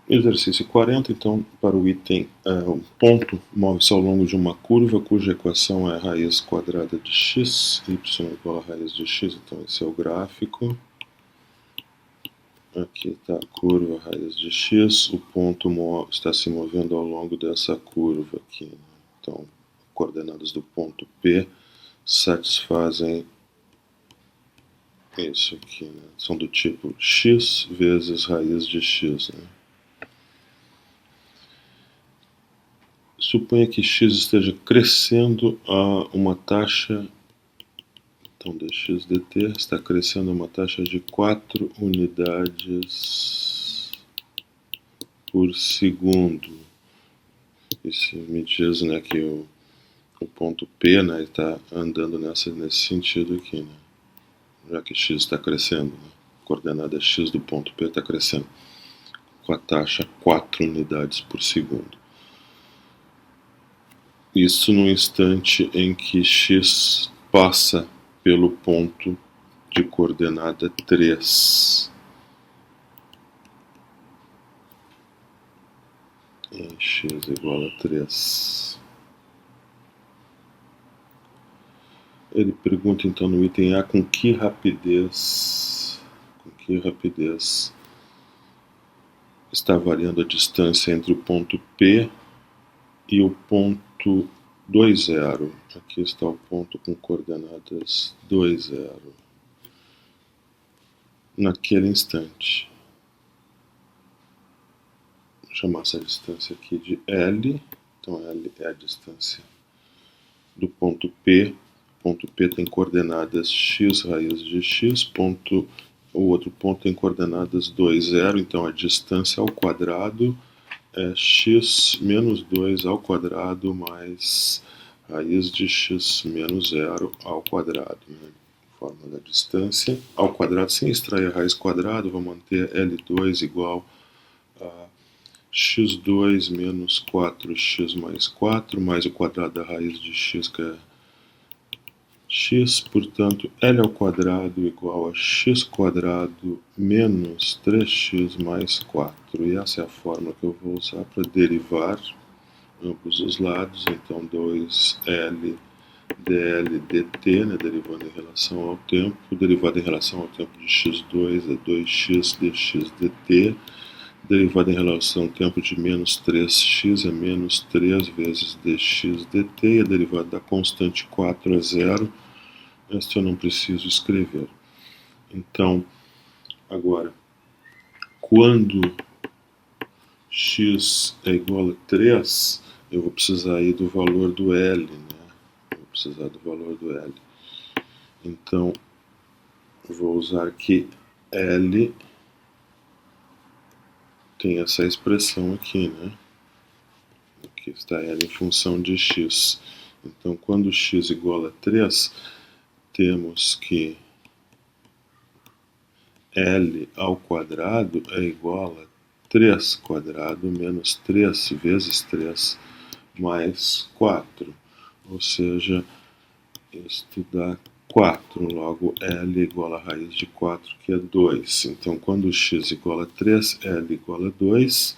Exercício 40, então, para o item, um ponto move-se ao longo de uma curva cuja equação é raiz quadrada de x, y igual a raiz de x, então esse é o gráfico. Aqui está a curva, raiz de x, o ponto está se movendo ao longo dessa curva aqui, né? Então, coordenadas do ponto P satisfazem isso aqui, né? São do tipo x vezes raiz de x, né? Suponha que x esteja crescendo a uma taxa, então dx dt está crescendo a uma taxa de 4 unidades por segundo. Isso me diz, né, que o ponto P, né, está andando nesse sentido aqui, né, já que x está crescendo, né, a coordenada x do ponto P está crescendo com a taxa 4 unidades por segundo. Isso no instante em que x passa pelo ponto de coordenada 3. Em x igual a 3. Ele pergunta então no item A com que rapidez está variando a distância entre o ponto P e o ponto 2, 0. Aqui está o ponto com coordenadas 2, 0. Naquele instante. Vou chamar essa distância aqui de L. Então L é a distância do ponto P. O ponto P tem coordenadas x raiz de x. O outro ponto tem coordenadas 2, 0. Então a distância ao quadrado é x menos 2 ao quadrado mais raiz de x menos 0 ao quadrado, né? Forma da distância ao quadrado sem extrair a raiz quadrada, vou manter L2 igual a x2 menos 4x mais 4 mais o quadrado da raiz de x, que é x, portanto L ao quadrado igual a x quadrado menos 3x mais 4. E essa é a fórmula que eu vou usar para derivar ambos os lados. Então 2L dl dt, né, derivando em relação ao tempo. Derivado em relação ao tempo de x2 é 2x dx dt. Derivada em relação ao tempo de menos 3x é menos 3 vezes dx dt, e a derivada da constante 4 é 0. Esta eu não preciso escrever. Então, agora, quando x é igual a 3, eu vou precisar aí do valor do L, né? Vou precisar do valor do L. Então, vou usar aqui L, tem essa expressão aqui, né? Aqui está L em função de x. Então, quando x igual a 3, temos que L ao quadrado é igual a 3 quadrado menos 3 vezes 3 mais 4. Ou seja, isto dá 4. Logo, L igual a raiz de 4, que é 2. Então, quando x igual a 3, L igual a 2.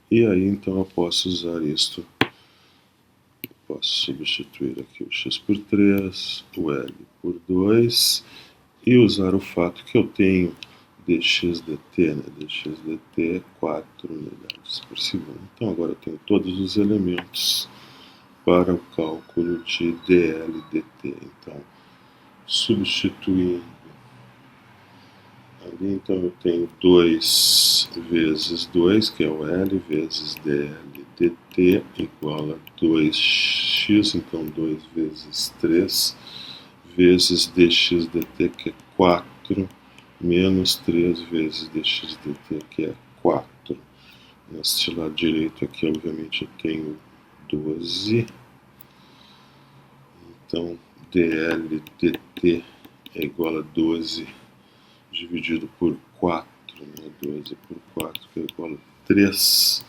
E aí, então, eu posso usar isto. Posso substituir aqui o x por 3, o L por 2, e usar o fato que eu tenho dx dt, né? Dx dt é 4 unidades por segundo. Então agora eu tenho todos os elementos para o cálculo de dl dt. Então, substituindo ali, então eu tenho 2 vezes 2, que é o L, vezes dl dt, igual a 2x, então 2 vezes 3, vezes dx dt, que é 4, menos 3 vezes dx dt, que é 4. Neste lado direito aqui, obviamente, eu tenho 12. Então, dl dt é igual a 12 dividido por 4, né? 12 por 4, que é igual a 3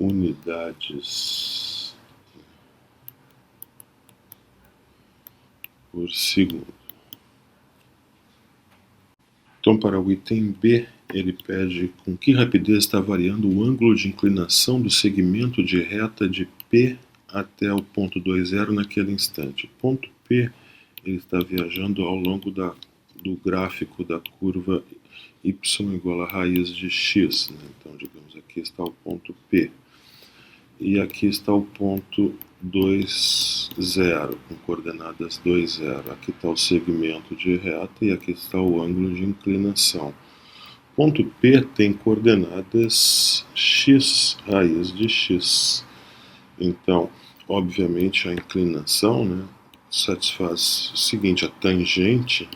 unidades por segundo. Então, para o item B, ele pede com que rapidez está variando o ângulo de inclinação do segmento de reta de P até o ponto 2,0 naquele instante. O ponto P ele está viajando ao longo do gráfico da curva y igual a raiz de x. Né? Então, digamos, aqui está o ponto P. E aqui está o ponto 2,0, com coordenadas 2,0. Aqui está o segmento de reta e aqui está o ângulo de inclinação. Ponto P tem coordenadas x raiz de x. Então, obviamente, a inclinação, né, satisfaz o seguinte: a tangente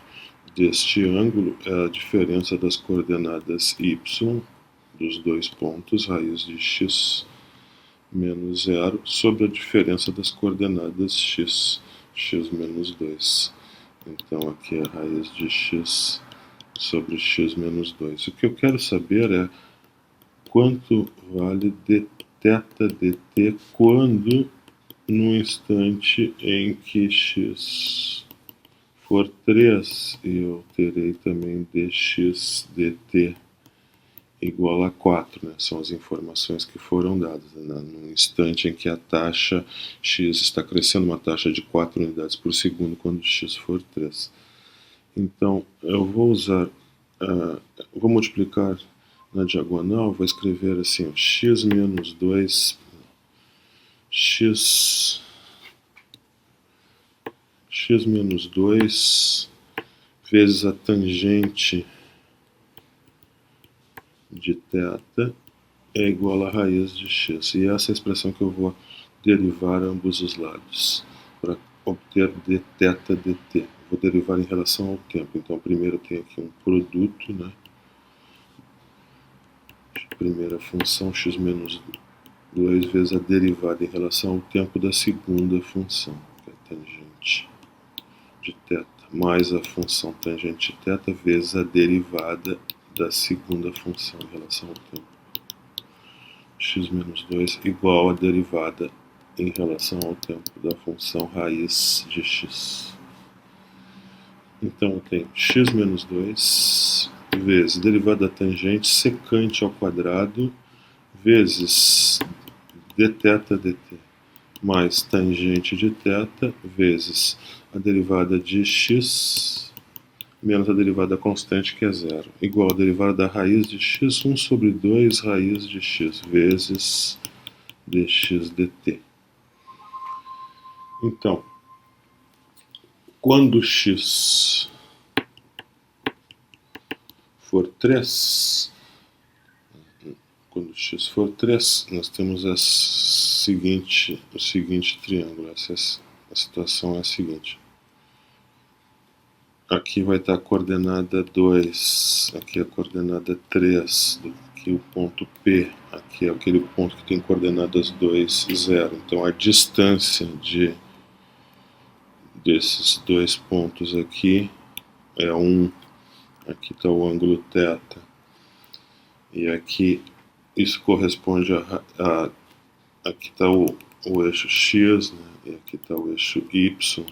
deste ângulo é a diferença das coordenadas y dos dois pontos, raiz de x menos 0, sobre a diferença das coordenadas x menos 2. Então, aqui é a raiz de x sobre x menos 2. O que eu quero saber é quanto vale dθ dt quando, no instante em que x for 3, eu terei também dx dt igual a 4, né? São as informações que foram dadas, né? No instante em que a taxa x está crescendo, uma taxa de 4 unidades por segundo, quando x for 3. Então, eu vou usar, vou multiplicar na diagonal, vou escrever assim, x menos 2, x menos 2 vezes a tangente de θ é igual a raiz de x. E essa é a expressão que eu vou derivar ambos os lados, para obter dθ dt. Vou derivar em relação ao tempo. Então, primeiro eu tenho aqui um produto, né? Primeira função, x menos 2 vezes a derivada em relação ao tempo da segunda função, que é a tangente de θ, mais a função tangente de θ vezes a derivada da segunda função em relação ao tempo. X menos 2 igual a derivada em relação ao tempo da função raiz de x. Então eu tenho x menos 2 vezes derivada da tangente secante ao quadrado vezes dθ dt mais tangente de θ vezes a derivada de x menos a derivada constante, que é 0, igual a derivada da raiz de x, 1 sobre 2 raiz de x vezes dx dt. Então, quando x for 3, nós temos o seguinte triângulo. A situação é a seguinte. Aqui vai estar a coordenada 2, aqui a coordenada 3, aqui o ponto P, aqui é aquele ponto que tem coordenadas 2 e 0. Então a distância desses dois pontos aqui é 1, aqui está o ângulo θ, e aqui isso corresponde aqui está o eixo x, né? E aqui está o eixo y.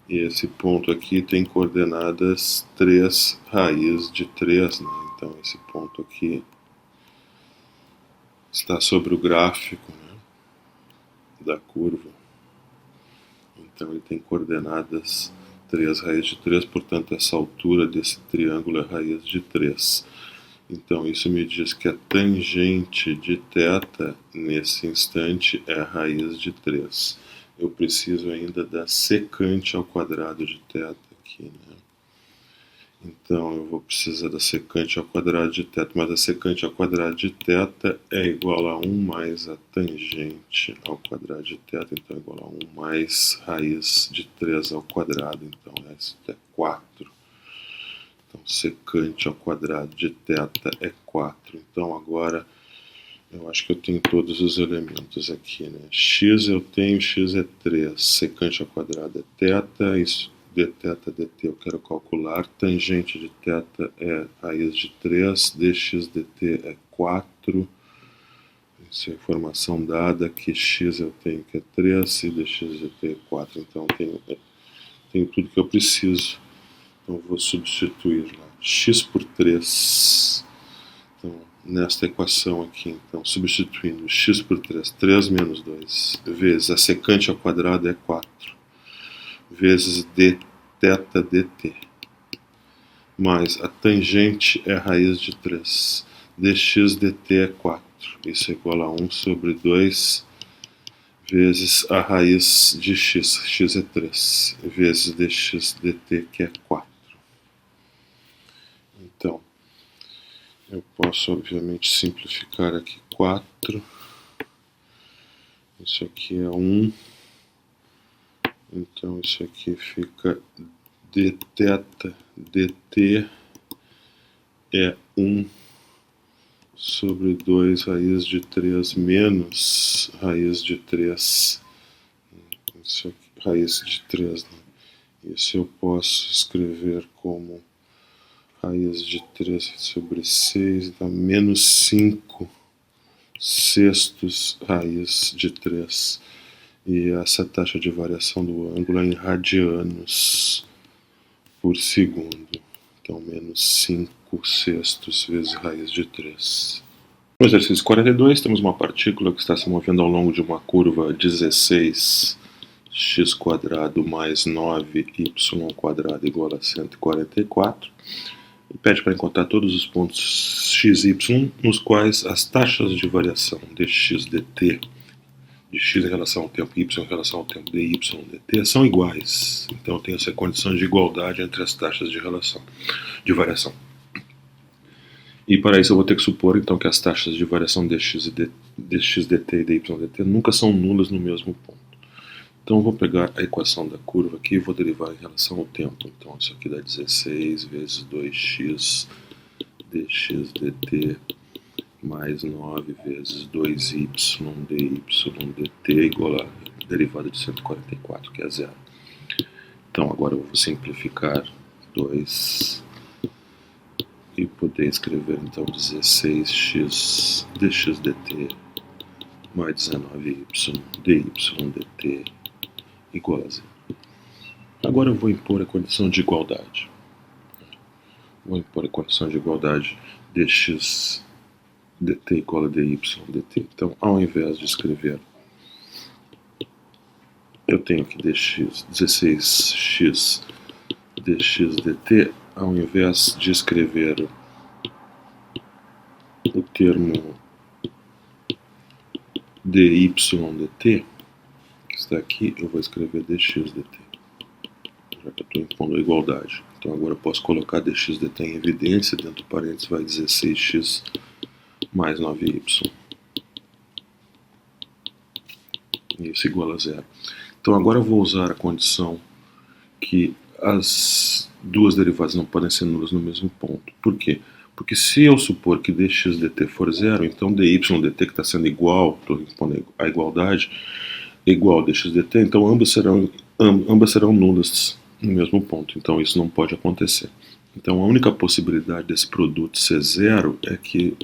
E esse ponto aqui tem coordenadas 3 raiz de 3, né? Então esse ponto aqui está sobre o gráfico, né, da curva. Então ele tem coordenadas 3 raiz de 3, portanto essa altura desse triângulo é raiz de 3. Então isso me diz que a tangente de θ nesse instante é a raiz de 3. Eu preciso ainda da secante ao quadrado de θ aqui, né? Então eu vou precisar da secante ao quadrado de θ, mas a secante ao quadrado de θ é igual a 1 mais a tangente ao quadrado de θ, então é igual a 1 mais raiz de 3 ao quadrado, então isso é 4. Então secante ao quadrado de θ é 4. Então agora eu acho que eu tenho todos os elementos aqui, né? X eu tenho, x é 3, secante ao quadrado é θ, isso dθ dt eu quero calcular, tangente de θ é raiz de 3, dx dt é 4, isso é informação dada, que x eu tenho que é 3 e dx dt é 4, então eu tenho tudo que eu preciso Então vou substituir lá x por 3. Então, nesta equação aqui, então, substituindo x por 3, 3 menos 2, vezes a secante ao quadrado é 4, vezes d θ dt, mais a tangente é a raiz de 3, dx dt é 4, isso é igual a 1 sobre 2, vezes a raiz de x, x é 3, vezes dx dt, que é 4. Então, eu posso, obviamente, simplificar aqui 4. Isso aqui é 1. Então, isso aqui fica dθ dt é 1 sobre 2 raiz de 3 menos raiz de 3. Isso aqui, raiz de 3, né? Isso eu posso escrever como raiz de 3 sobre 6 dá menos 5 sextos raiz de 3. E essa taxa de variação do ângulo é em radianos por segundo. Então, menos 5 sextos vezes raiz de 3. No exercício 42, temos uma partícula que está se movendo ao longo de uma curva 16 x quadrado mais 9y igual a 144. E pede para encontrar todos os pontos x e y nos quais as taxas de variação dx dt, de x em relação ao tempo, y em relação ao tempo, dy dt, são iguais. Então tem essa condição de igualdade entre as taxas de variação. E para isso eu vou ter que supor então que as taxas de variação dx dt e dy dt nunca são nulas no mesmo ponto. Então eu vou pegar a equação da curva aqui e vou derivar em relação ao tempo. Então isso aqui dá 16 vezes 2x dx dt mais 9 vezes 2y dy dt igual a derivada de 144, que é zero. Então agora eu vou simplificar 2 e poder escrever então 16x dx dt mais 19y dy dt igual a zero. Agora eu vou impor a condição de igualdade. Vou impor a condição de igualdade dx dt igual a dy dt. Então, ao invés de escrever, eu tenho que 16x dx dt, ao invés de escrever o termo dy dt, que está aqui, eu vou escrever dx dt, já que eu estou impondo a igualdade. Então agora eu posso colocar dx dt em evidência, dentro do parênteses vai 16x mais 9y. Isso igual a zero. Então agora eu vou usar a condição que as duas derivadas não podem ser nulas no mesmo ponto. Por quê? Porque se eu supor que dx dt for zero, então dy dt, que está sendo igual, estou impondo a igualdade, igual a dx dt, então ambas serão nulas no mesmo ponto. Então isso não pode acontecer. Então a única possibilidade desse produto ser zero é que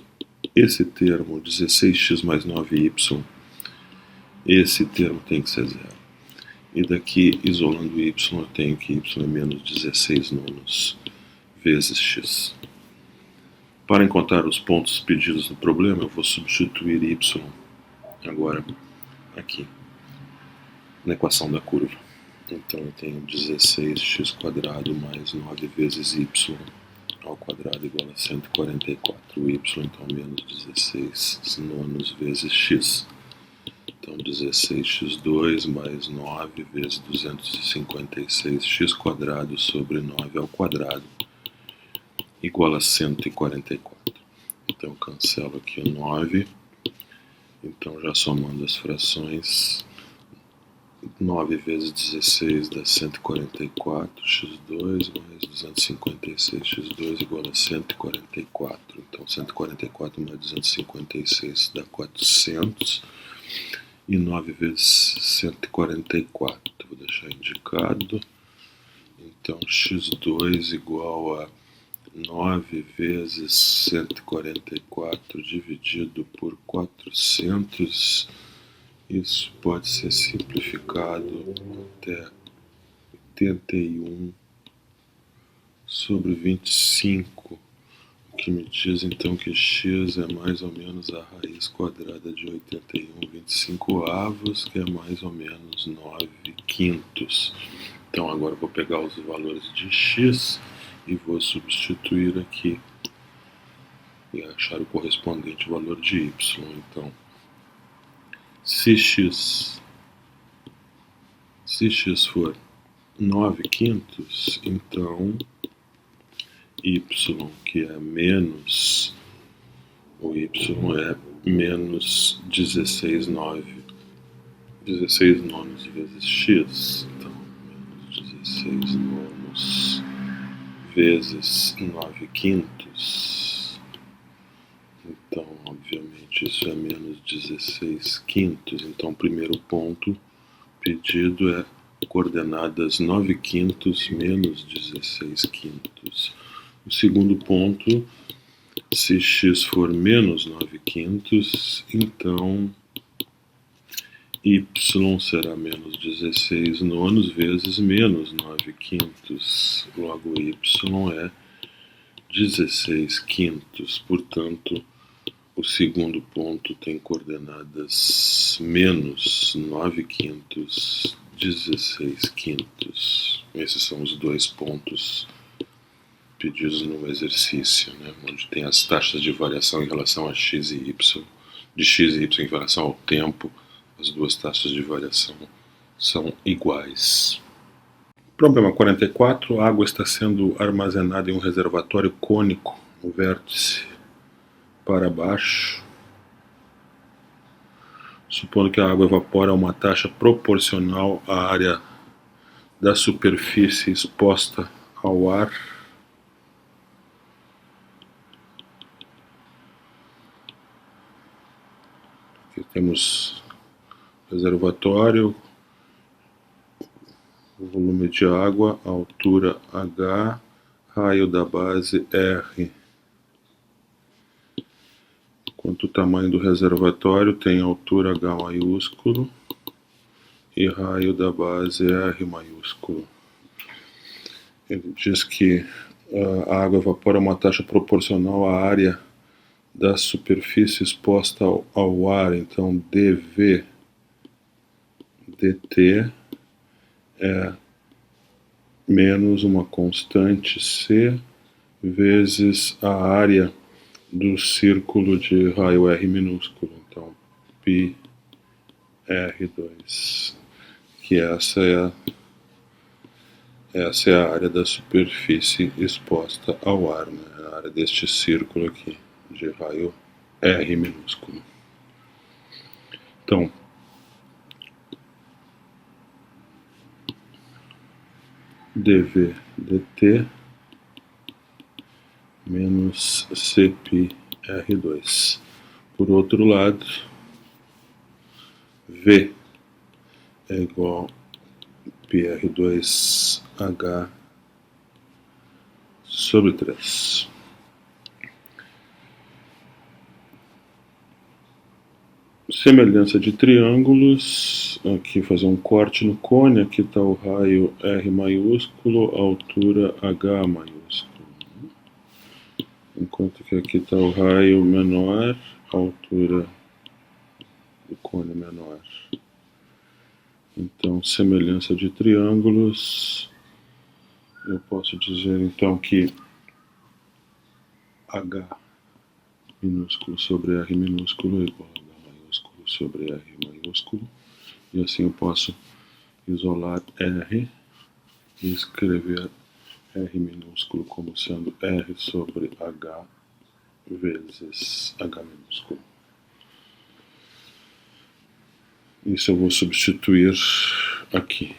esse termo 16x mais 9y, esse termo tem que ser zero. E daqui, isolando y, eu tenho que y é menos 16 nonos vezes x. Para encontrar os pontos pedidos no problema, eu vou substituir y agora aqui, na equação da curva. Então eu tenho 16x quadrado mais 9 vezes y ao quadrado igual a 144. O y, então, menos 16 nonos vezes x. Então 16x2 mais 9 vezes 256x quadrado sobre 9 ao quadrado igual a 144. Então cancelo aqui o 9. Então já somando as frações, 9 vezes 16 dá 144, x2 mais 256, x2 igual a 144. Então 144 mais 256 dá 400. E 9 vezes 144, vou deixar indicado. Então x2 igual a 9 vezes 144 dividido por 400. Isso pode ser simplificado até 81 sobre 25, o que me diz então que x é mais ou menos a raiz quadrada de 81,25, que é mais ou menos 9 quintos. Então agora eu vou pegar os valores de x e vou substituir aqui e achar o correspondente valor de y. Então, se x for 9 quintos, então y, que é menos, o y é menos 16 nonos vezes x. Então, menos 16 nonos vezes 9 quintos. Então, obviamente, isso é menos 16 quintos. Então, o primeiro ponto pedido é coordenadas 9 quintos menos 16 quintos. O segundo ponto, se x for menos 9 quintos, então y será menos 16 nonos vezes menos 9 quintos. Logo, y é 16 quintos. Portanto, o segundo ponto tem coordenadas menos 9 quintos, 16 quintos. Esses são os dois pontos pedidos no exercício, né, onde tem as taxas de variação em relação a x e y, de x e y em relação ao tempo. As duas taxas de variação são iguais. Problema 44. A água está sendo armazenada em um reservatório cônico, no vértice para baixo. Supondo que a água evapora a uma taxa proporcional à área da superfície exposta ao ar. Aqui temos reservatório, o volume de água, a altura H, raio da base R. Quanto o tamanho do reservatório, tem altura H maiúsculo e raio da base R maiúsculo. Ele diz que a água evapora uma taxa proporcional à área da superfície exposta ao ar. Então, dV dt é menos uma constante C vezes a área do círculo de raio R minúsculo. Então, πr2, que essa é a área da superfície exposta ao ar, né? A área deste círculo aqui de raio R minúsculo. Então, dV dt menos Cπr2. Por outro lado, V é igual a πr2h sobre 3. Semelhança de triângulos. Aqui fazer um corte no cone. Aqui está o raio R maiúsculo, a altura H maiúsculo. Enquanto que aqui está o raio menor, a altura do cone menor. Então, semelhança de triângulos. Eu posso dizer então que H minúsculo sobre R minúsculo é igual a H maiúsculo sobre R maiúsculo. E assim eu posso isolar R e escrever R minúsculo como sendo R sobre H vezes H minúsculo. Isso eu vou substituir aqui.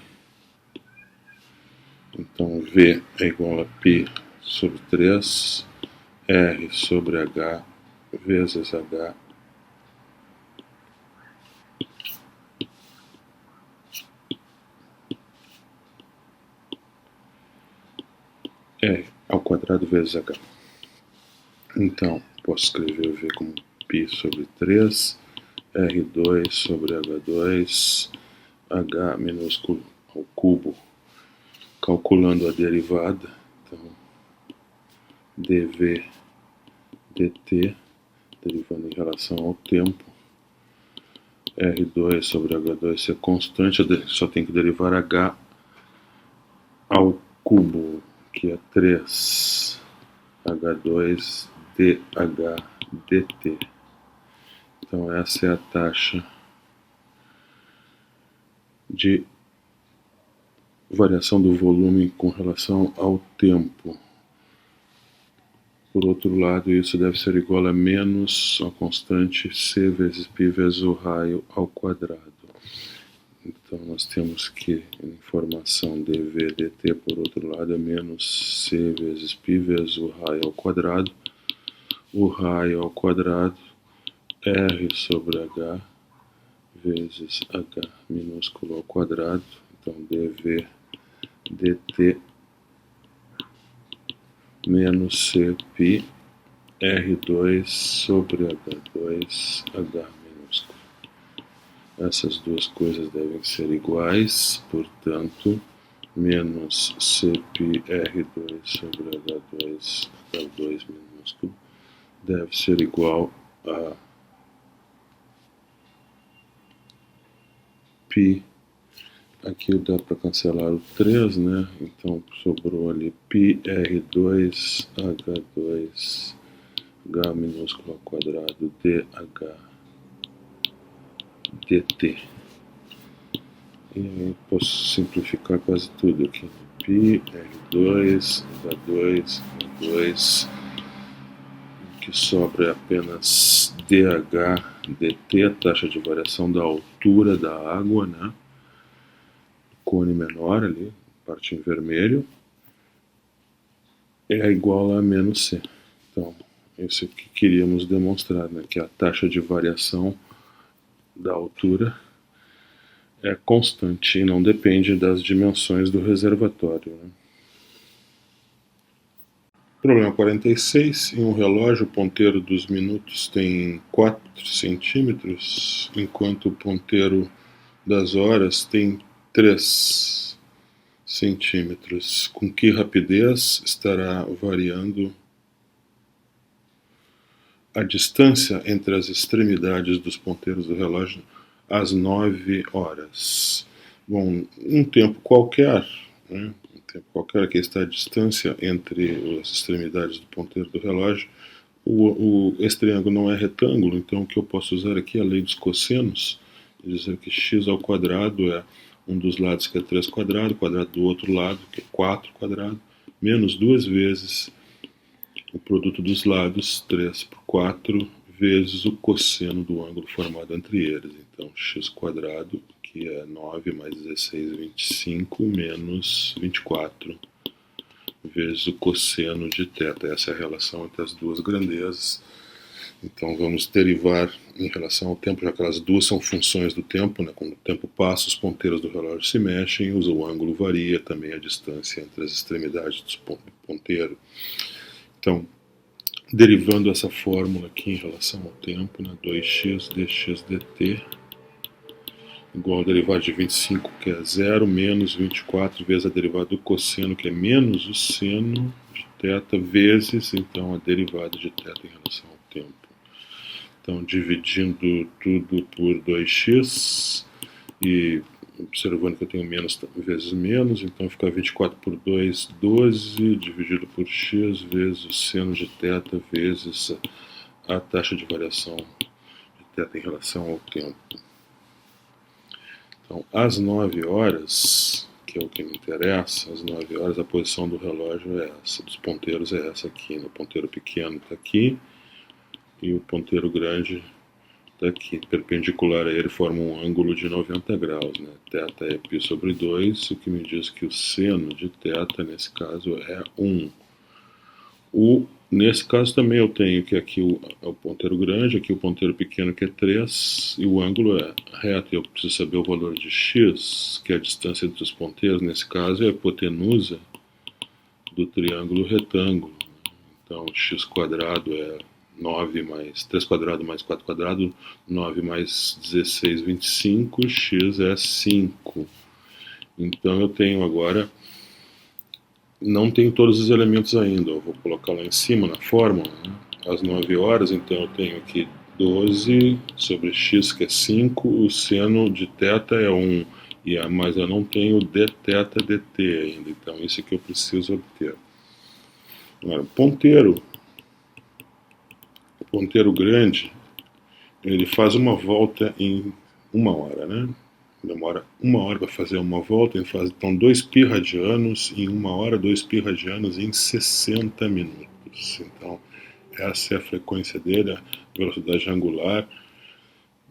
Então, V é igual a π sobre 3, R sobre H vezes H R ao quadrado vezes H. Então, posso escrever V como π sobre 3, R2 sobre H2, H minúsculo ao cubo, calculando a derivada. Então, dv dt, derivando em relação ao tempo. R2 sobre H2 é constante, só tem que derivar H ao cubo, que é 3 H2 dH dt. Então essa é a taxa de variação do volume com relação ao tempo. Por outro lado, isso deve ser igual a menos a constante C vezes π vezes o raio ao quadrado. Então nós temos que a informação dv dt, por outro lado, é menos C vezes π vezes o raio ao quadrado. O raio ao quadrado, R sobre H vezes H minúsculo ao quadrado. Então dv dt menos Cπ R2 sobre H2 H minúsculo. Essas duas coisas devem ser iguais, portanto, menos Cπ R2 sobre H2 H2 minúsculo deve ser igual a π. Aqui dá para cancelar o 3, né? Então sobrou ali π R2 H2 H minúsculo ao quadrado dH dt. E aí posso simplificar quase tudo aqui. π R2 H2 H2, o que sobra é apenas dH dt, a taxa de variação da altura da água, né? Cone menor ali, parte em vermelho, é igual a menos C. Então, isso que queríamos demonstrar, né? Que a taxa de variação da altura é constante e não depende das dimensões do reservatório, né? Problema 46. Em um relógio, o ponteiro dos minutos tem 4 centímetros, enquanto o ponteiro das horas tem 3 centímetros. Com que rapidez estará variando a distância entre as extremidades dos ponteiros do relógio às 9 horas? Bom, um tempo qualquer, né? Um tempo qualquer, que está a distância entre as extremidades do ponteiro do relógio. Esse triângulo não é retângulo, então o que eu posso usar aqui é a lei dos cossenos, e dizer que x ao quadrado é um dos lados, que é 3 quadrado, quadrado do outro lado, que é 4 quadrado, menos 2 vezes o produto dos lados, 3 por 4, vezes o cosseno do ângulo formado entre eles. Então, x quadrado, que é 9 mais 16, 25, menos 24, vezes o cosseno de θ. Essa é a relação entre as duas grandezas. Então vamos derivar em relação ao tempo, já que as duas são funções do tempo, né? Quando o tempo passa, os ponteiros do relógio se mexem, o ângulo varia, também a distância entre as extremidades do ponteiro. Então, derivando essa fórmula aqui em relação ao tempo, né? 2x dx dt igual a derivada de 25, que é 0, menos 24 vezes a derivada do cosseno, que é menos o seno de θ, vezes, então, a derivada de θ em relação ao tempo. Então, dividindo tudo por 2x e observando que eu tenho menos vezes menos, então fica 24 por 2, 12, dividido por x, vezes o seno de θ, vezes a taxa de variação de θ em relação ao tempo. Então, às 9 horas, que é o que me interessa, às 9 horas a posição do relógio é essa, dos ponteiros é essa aqui, né? O ponteiro pequeno está aqui e o ponteiro grande está aqui. Perpendicular a ele forma um ângulo de 90 graus, né? Θ é π sobre 2, o que me diz que o seno de θ, nesse caso, é 1. Nesse caso também eu tenho que aqui o ponteiro grande, aqui o ponteiro pequeno, que é 3, e o ângulo é reto. Eu preciso saber o valor de x, que é a distância entre os ponteiros, nesse caso é a hipotenusa do triângulo retângulo. Então x quadrado é 9 mais 3 quadrado mais 4 quadrado, 9 mais 16, 25, x é 5. Então eu tenho agora não tenho todos os elementos ainda. Eu vou colocar lá em cima na fórmula, né? Às 9 horas, então eu tenho aqui 12 sobre x, que é 5, o seno de θ é 1, mas eu não tenho dθ dt ainda, então isso que eu preciso obter. Agora, ponteiro grande, ele faz uma volta em 1 hora, né? Demora 1 hora para fazer uma volta, ele faz então 2π radianos em 1 hora, 2π radianos em 60 minutos. Então, essa é a frequência dele, a velocidade angular,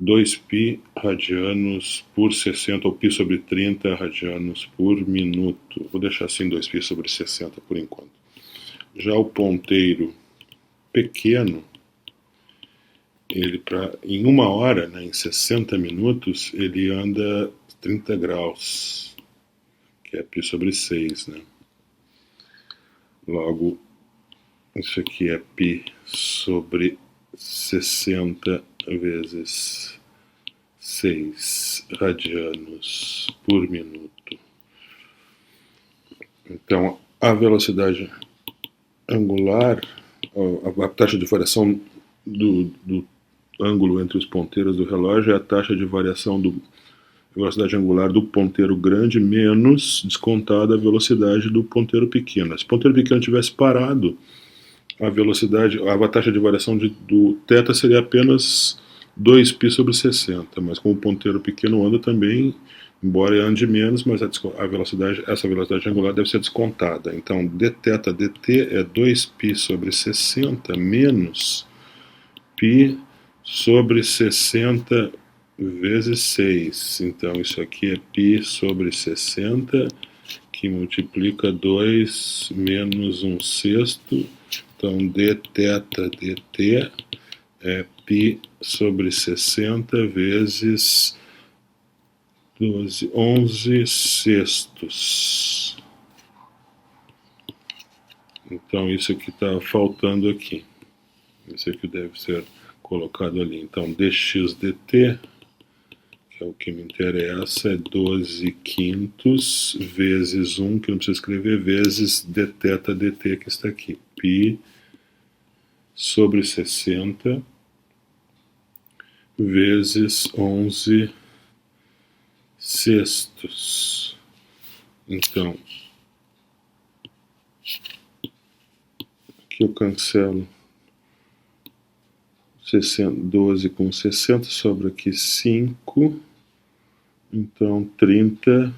2π radianos por 60, ou π sobre 30 radianos por minuto. Vou deixar assim 2π sobre 60 por enquanto. Já o ponteiro pequeno, ele em 1 hora, né, em 60 minutos, ele anda 30 graus, que é π sobre 6, né? Logo, isso aqui é π sobre 60 vezes 6 radianos por minuto. Então, a velocidade angular, a taxa de variação do ângulo entre os ponteiros do relógio é a taxa de variação da velocidade angular do ponteiro grande menos descontada a velocidade do ponteiro pequeno. Se o ponteiro pequeno tivesse parado, a taxa de variação do θ seria apenas 2π sobre 60, mas como o ponteiro pequeno anda também, embora ande menos, mas essa velocidade angular deve ser descontada. Então, dθ dt é 2π sobre 60 menos π sobre 60 vezes 6. Então, isso aqui é π sobre 60, que multiplica 2 menos 1/6. Então, dθ dt é π sobre 60 vezes 11/6. Então, isso aqui está faltando aqui. Isso aqui deve ser colocado ali. Então, dx dt, que é o que me interessa, é 12 quintos vezes 1, que não precisa escrever, vezes dθ dt, que está aqui. Π sobre 60 vezes 11/6. Então, aqui eu cancelo 12 com 60, sobra aqui 5. Então, 30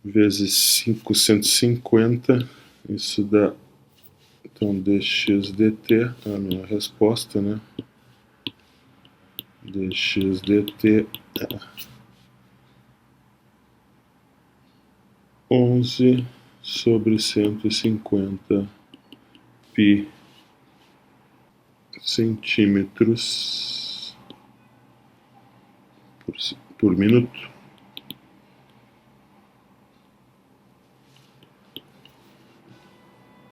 vezes 5, 150. Isso dá, então, dx dt, a minha resposta, né? Dx dt é 11 sobre 150 π centímetros por minuto.